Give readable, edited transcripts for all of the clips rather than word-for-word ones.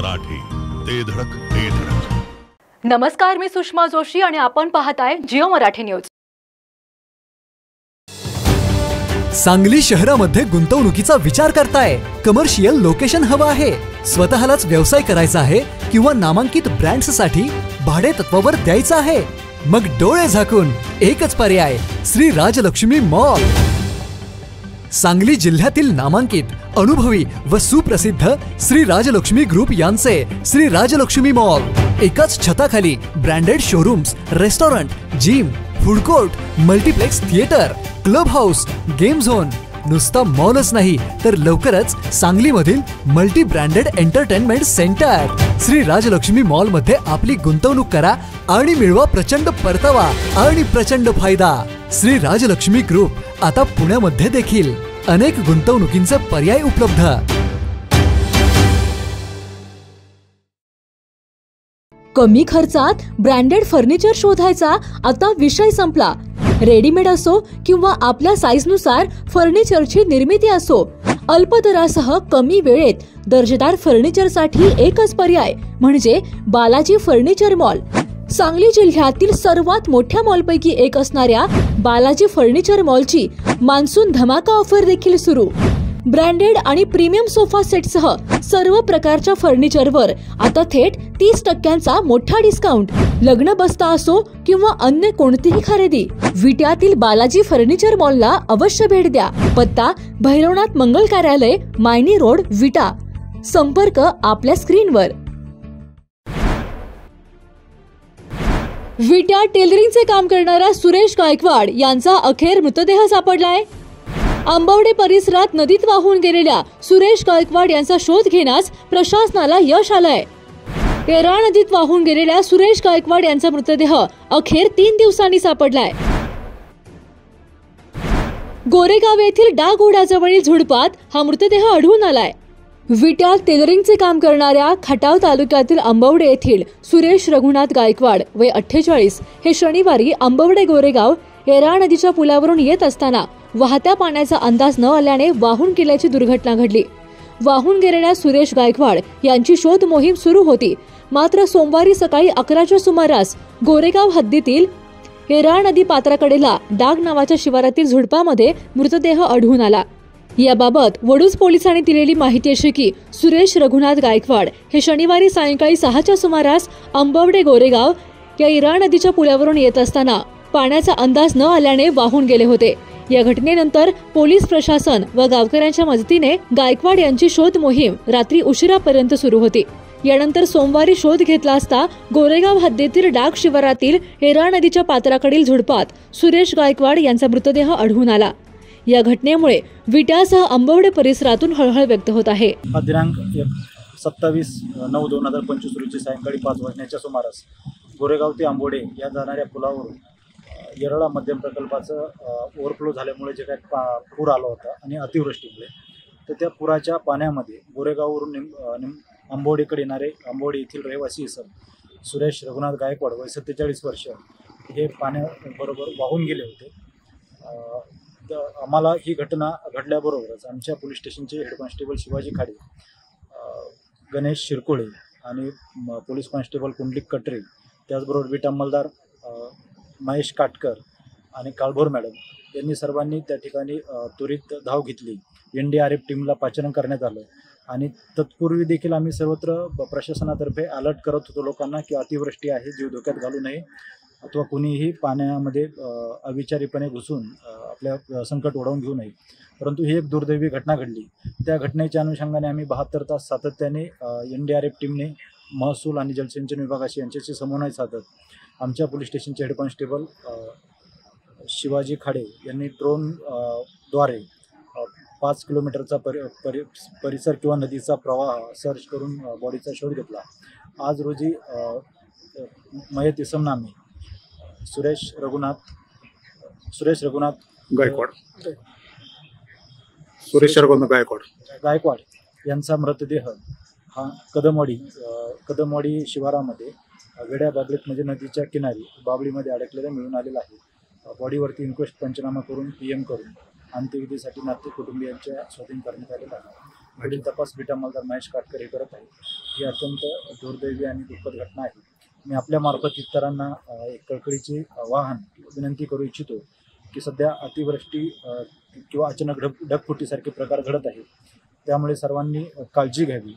मराठी, ते धडक ते धडक. नमस्कार, मी सुषमा जोशी आणि आपण पाहताय जिओ मराठी न्यूज. सांगली शहरामध्ये गुंतवणुकीचा विचार करताय? कमर्शियल लोकेशन हवं आहे, स्वतःलाच व्यवसाय करायचा आहे किंवा नामांकित ब्रँड्ससाठी भाडे तत्वावर द्यायचं आहे? मग डोळे झाकून एकच पर्याय, श्री राजलक्ष्मी मॉल. सांगली जिल्ह्यातील नामांकित, अनुभवी व सुप्रसिद्ध श्री राजलक्ष्मी ग्रुप यांचे श्री राजलक्ष्मी मॉल एकाच छताखाली branded showrooms, restaurant, gym, food court, multiplex theatre, clubhouse, game zone. नुसता मॉलच नाही तर लवकरच सांगलीमधील multi branded entertainment centre. Shri Rajlakshmi mall मध्ये आपली गुंतवणूक करा आणि मिळवा प्रचंड परतावा आणि प्रचंड फायदा. श्री राजलक्ष्मी ग्रुप आता पुण्यामध्ये देखील अनेक गुंतवणुकींचे पर्याय उपलब्ध. कमी खर्चात ब्रँडेड फर्निचर शोधायचा आता विषय संपला. रेडीमेड असो किंवा आपल्या साईजनुसार फर्निचरची निर्मिती असो, अल्प दरासह कमी वेळेत दर्जेदार फर्निचरसाठी एकच पर्याय म्हणजे बालाजी फर्निचर मॉल. सांगली जिल्ह्यातील सर्वात मोठ्या मॉलपैकी एक असणाऱ्या बालाजी फर्निचर मॉलची मान्सून धमाका ऑफर देखील सुरू. ब्रँडेड आणि प्रीमियम सोफा सेटसह सर्व प्रकारच्या फर्निचरवर आता थेट 30% मोठा डिस्काउंट. लग्न बस्ता असो किंवा अन्य कोणतीही खरेदी, विट्यातील बालाजी फर्निचर मॉलला अवश्य भेट द्या. पत्ता भैरवनाथ मंगल कार्यालय, मायनी रोड, विटा. संपर्क आपल्या स्क्रीनवर. विट्या टेलरिंगचे काम करणारा सुरेश गायकवाड यांचा अखेर मृतदेह सापडलाय. आंबवडे परिसरात नदीत वाहून गेलेल्या सुरेश गायकवाड यांचा शोध घेण्यास प्रशासनाला यश आलंय. येरा नदीत वाहून गेलेल्या सुरेश गायकवाड यांचा मृतदेह अखेर 3 दिवसांनी सापडलाय. गोरेगाव येथील डाग ओढ्याजवळील झुडपात हा मृतदेह आढळून आलाय. विट्यात टेलरिंगचे काम करणाऱ्या खटाव तालुक्यातील आंबवडे येथील सुरेश रघुनाथ गायकवाड वय 48 हे शनिवारी आंबवडे गोरेगाव येरा नदीच्या पुलावरून येत असताना वाहत्या पाण्याचा अंदाज न आल्याने वाहून गेल्याची दुर्घटना घडली. वाहून गेलेल्या सुरेश गायकवाड यांची शोध मोहीम सुरू होती. मात्र सोमवारी सकाळी 11च्या सुमारास गोरेगाव हद्दीतील येरा नदी पात्राकडेला डाग नावाच्या शिवारातील झुडपामध्ये मृतदेह आढळून आला. याबाबत वडूज पोलिसांनी दिलेली माहिती अशी की सुरेश रघुनाथ गायकवाड हे शनिवारी सायंकाळी 6च्या सुमारास आंबवडे गोरेगाव या येरा नदीच्या पुलावरून येत असताना पाण्याचा अंदाज न आल्याने वाहून गेले होते. या घटनेनंतर पोलीस प्रशासन व गावकऱ्यांच्या मदतीने गायकवाड यांची शोध मोहीम रात्री उशिरापर्यंत सुरू होती. यानंतर सोमवारी शोध घेतला असता गोरेगाव हद्दीतील डाग शिवारातील येरा नदीच्या पात्राकडील झुडपात सुरेश गायकवाड यांचा मृतदेह आढळून आला. या घटनेमुळे विट्यासह आंबवडे परिसरातून हळहळ व्यक्त होत आहे. दिनांक 27/9/2025 रोजी सायंकाळी 5 वाजण्याच्या सुमारास गोरेगाव ते आंबोडे या जाणाऱ्या पुलावरून येरळा मध्यम प्रकल्पाचं ओव्हरफ्लो झाल्यामुळे जे काही पूर आला होता आणि अतिवृष्टीमुळे, तर त्या पुराच्या पाण्यामध्ये गोरेगाववरून आंबोडीकडे येणारे आंबोडी येथील रहिवासी सुरेश रघुनाथ गायकवाड वय 47 वर्ष हे पाण्याबरोबर वाहून गेले होते. आम्हाला ही घटना घडल्याबरोबरच आमच्या पोलीस स्टेशनचे हेड कॉन्स्टेबल शिवाजी खाडे, गणेश शिरकुळे आणि पोलीस कॉन्स्टेबल कुंडलिक कटरे, त्याचबरोबर बीट अंमलदार महेश काटकर आणि काळभोर मॅडम यांनी सर्वांनी त्या ठिकाणी त्वरित धाव घेतली. NDRF टीमला पाचारण करण्यात आलं आणि तत्पूर्वी देखील आम्ही सर्वत्र प्रशासनातर्फे अलर्ट करत होतो लोकांना की अतिवृष्टी आहे, जीव धोक्यात घालू नये अथवा कुणीही पाण्यामध्ये अविचारीपणे घुसून आपल्या संकट ओढवून घेऊ नये. परंतु ही एक दुर्दैवी घटना घडली. त्या घटनेच्या अनुषंगाने आम्ही 72 तास सातत्याने NDRF टीमने महसूल आणि जलसिंचन विभागाशी यांच्याशी समन्वय साधत आमच्या पोलीस स्टेशनचे हेड कॉन्स्टेबल शिवाजी खाडे यांनी ड्रोनद्वारे 5 किलोमीटरचा परिसर किंवा नदीचा प्रवाह सर्च करून बॉडीचा शोध घेतला. आज रोजी मयत इसमनामे सुरेश रघुनाथ गायकवाड यांचा मृतदेह हा कदमवाडी शिवारामध्ये वेड्या बाबळीत म्हणजे नदीच्या किनारी बाबळीमध्ये अडकलेला मिळून आलेला आहे. बॉडीवरती इन्क्वेस्ट पंचनामा करून PM करून अंत्यविधीसाठी नाते कुटुंबियांच्या स्वाधीन करण्यात आलेला आहे. पुढील तपास बीट अंमलदार महेश काटकर हे करत आहे. ही अत्यंत दुर्दैवी आणि दुःखद घटना आहे. मी आपल्यामार्फत इतरांना एक कळकळीचे आवाहन विनंती करू इच्छितो की सध्या अतिवृष्टी किंवा अचानक ढगफुटीसारखे प्रकार घडत आहेत. त्यामुळे सर्वांनी काळजी घ्यावी.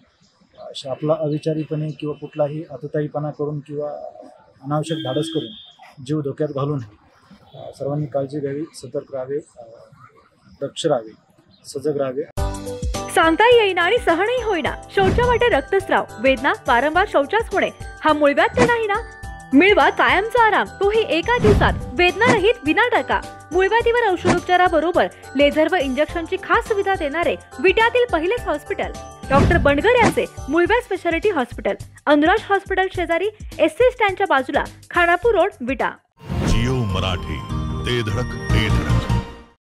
आपला अविचारीपणे किंवा कुठलाही आतताईपणा करून किंवा अनावश्यक धाडस करून जीव धोक्यात घालू नये. सर्वांनी काळजी घ्यावी, सतर्क राहावे, दक्ष राहावे, सजग राहावे. सांगता येईना आणि सहनही होईना, शौचावाटे रक्तस्राव, वेदना, वारंवार शौचास होणे हा मूळव्याध तर नाही ना? मिळवा कायमचा आराम, तोही एका दिवसात, वेदनारहित विनाटका. मूळव्याधीवर औषधोपचाराबरोबर लेझर व इंजेक्शनची खास सुविधा देणारे विट्यातील पहिलेच हॉस्पिटल डॉक्टर बंडगर यांचे मूळव्याध स्पेशालिटी हॉस्पिटल, अनुराज हॉस्पिटल शेजारी एससी स्टँडच्या बाजूला, खानापूर रोड, विटा. जिओ मराठी, ते धडक